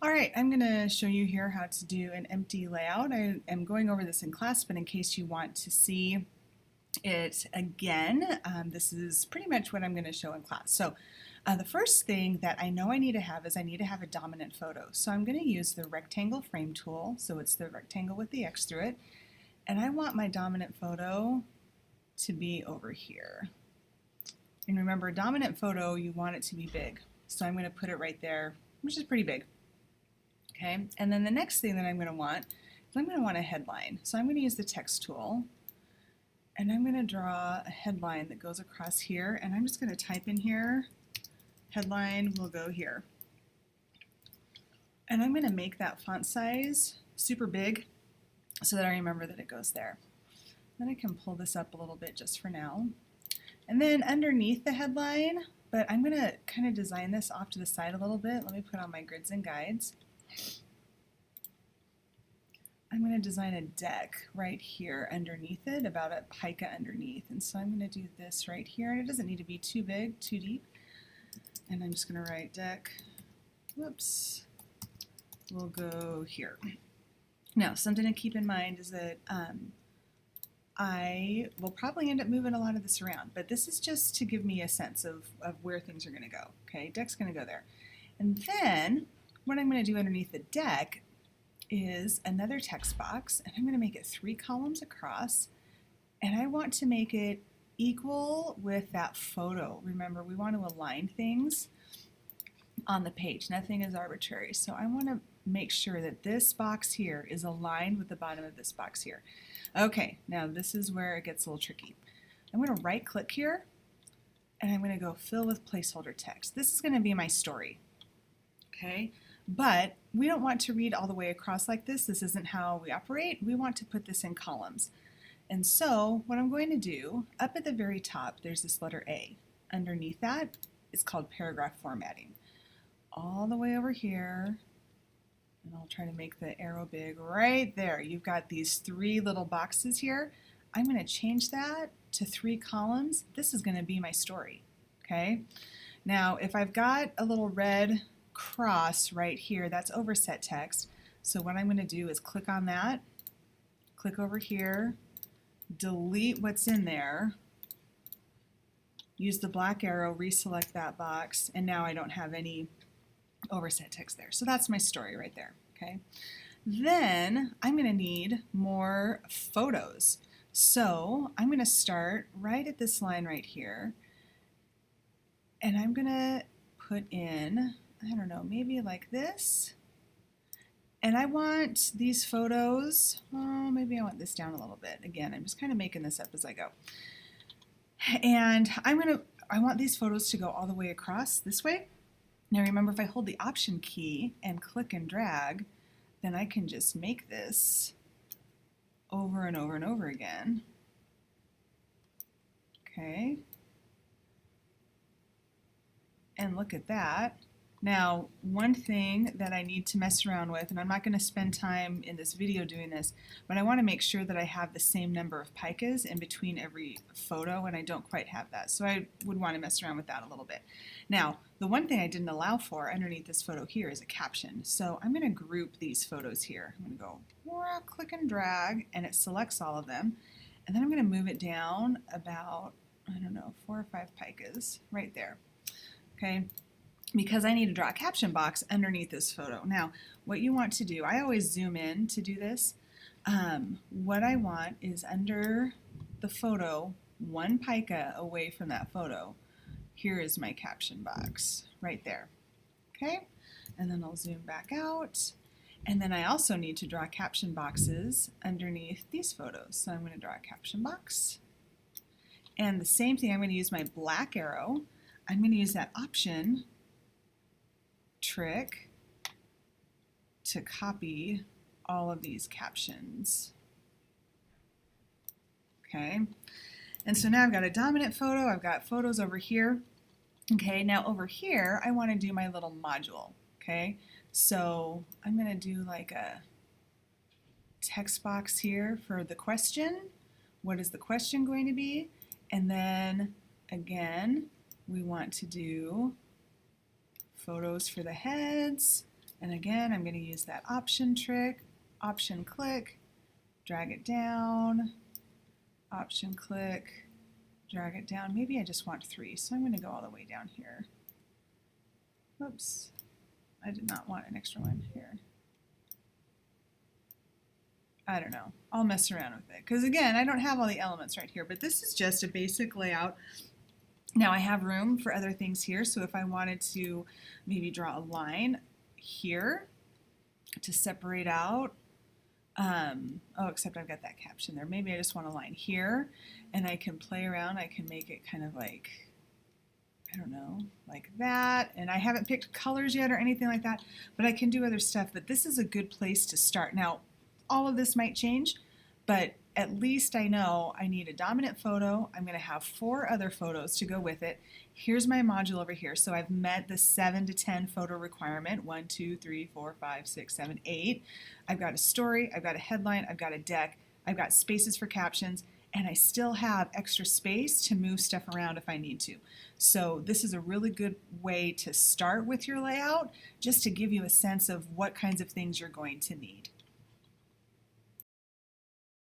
All right, I'm going to show you here how to do an empty layout. I am going over this in class, but in case you want to see it again, this is pretty much what I'm going to show in class. So the first thing that I know I need to have is I need to have a dominant photo. So I'm going to use the rectangle frame tool. So it's the rectangle with the X through it. And I want my dominant photo to be over here. And remember, dominant photo, you want it to be big. So I'm going to put it right there, which is pretty big. Okay, and then the next thing that I'm going to want is I'm going to want a headline. So I'm going to use the text tool, and I'm going to draw a headline that goes across here, and I'm just going to type in here, headline will go here. And I'm going to make that font size super big so that I remember that it goes there. Then I can pull this up a little bit just for now. And then underneath the headline, but I'm going to kind of design this off to the side a little bit. Let me put on my grids and guides. I'm going to design a deck right here underneath it, about a pica underneath. And so I'm going to do this right here. And it doesn't need to be too big, too deep. And I'm just going to write deck, whoops, will go here. Now, something to keep in mind is that I will probably end up moving a lot of this around, but this is just to give me a sense of where things are going to go. Okay, deck's going to go there. And then what I'm going to do underneath the deck is another text box, and I'm going to make it 3 columns across, and I want to make it equal with that photo. Remember, we want to align things on the page. Nothing is arbitrary. So I want to make sure that this box here is aligned with the bottom of this box here. Okay, now this is where it gets a little tricky. I'm going to right click here, and I'm going to go fill with placeholder text. This is going to be my story. Okay, but we don't want to read all the way across like this. This isn't how we operate. We want to put this in columns. And so what I'm going to do, up at the very top, there's this letter A. Underneath that, it's called paragraph formatting. All the way over here, and I'll try to make the arrow big right there. You've got these 3 little boxes here. I'm going to change that to 3 columns. This is going to be my story. Okay. Now, if I've got a little red cross right here, that's overset text. So what I'm going to do is click on that, click over here, delete what's in there, use the black arrow, reselect that box, and now I don't have any overset text there. So that's my story right there. Okay. Then I'm going to need more photos. So I'm going to start right at this line right here, and I'm going to put in, I don't know, maybe like this. And I want these photos, oh, maybe I want this down a little bit. Again, I'm just kind of making this up as I go. And I want these photos to go all the way across this way. Now remember, if I hold the Option key and click and drag, then I can just make this over and over and over again. Okay. And look at that. Now, one thing that I need to mess around with, and I'm not going to spend time in this video doing this, but I want to make sure that I have the same number of picas in between every photo, and I don't quite have that. So I would want to mess around with that a little bit. Now, the one thing I didn't allow for underneath this photo here is a caption. So I'm going to group these photos here. I'm going to go click and drag, and it selects all of them. And then I'm going to move it down about, I don't know, 4 or 5 picas right there. Okay. Because I need to draw a caption box underneath this photo. Now, what you want to do, I always zoom in to do this. What I want is under the photo, 1 pica away from that photo, here is my caption box, right there. Okay, and then I'll zoom back out. And then I also need to draw caption boxes underneath these photos. So I'm going to draw a caption box. And the same thing, I'm going to use my black arrow. I'm going to use that Option trick to copy all of these captions. Okay, and so now I've got a dominant photo, I've got photos over here. Okay, now over here I want to do my little module. Okay, so I'm going to do like a text box here for the question. What is the question going to be? And then again, we want to do photos for the heads, And again, I'm going to use that option trick, option click, drag it down, option click, drag it down. Maybe I just want 3, so I'm going to go all the way down here. Oops, I did not want an extra one here. I don't know. I'll mess around with it. Because again, I don't have all the elements right here, but this is just a basic layout. Now I have room for other things here, so if I wanted to maybe draw a line here to separate out, oh, except I've got that caption there. Maybe I just want a line here, and I can play around. I can make it kind of like, I don't know, like that. And I haven't picked colors yet or anything like that, but I can do other stuff. But this is a good place to start. Now, all of this might change, but at least I know I need a dominant photo. I'm going to have 4 other photos to go with it. Here's my module over here. So I've met the 7 to 10 photo requirement. 1, 2, 3, 4, 5, 6, 7, 8. I've got a story, I've got a headline, I've got a deck, I've got spaces for captions, and I still have extra space to move stuff around if I need to. So this is a really good way to start with your layout, just to give you a sense of what kinds of things you're going to need.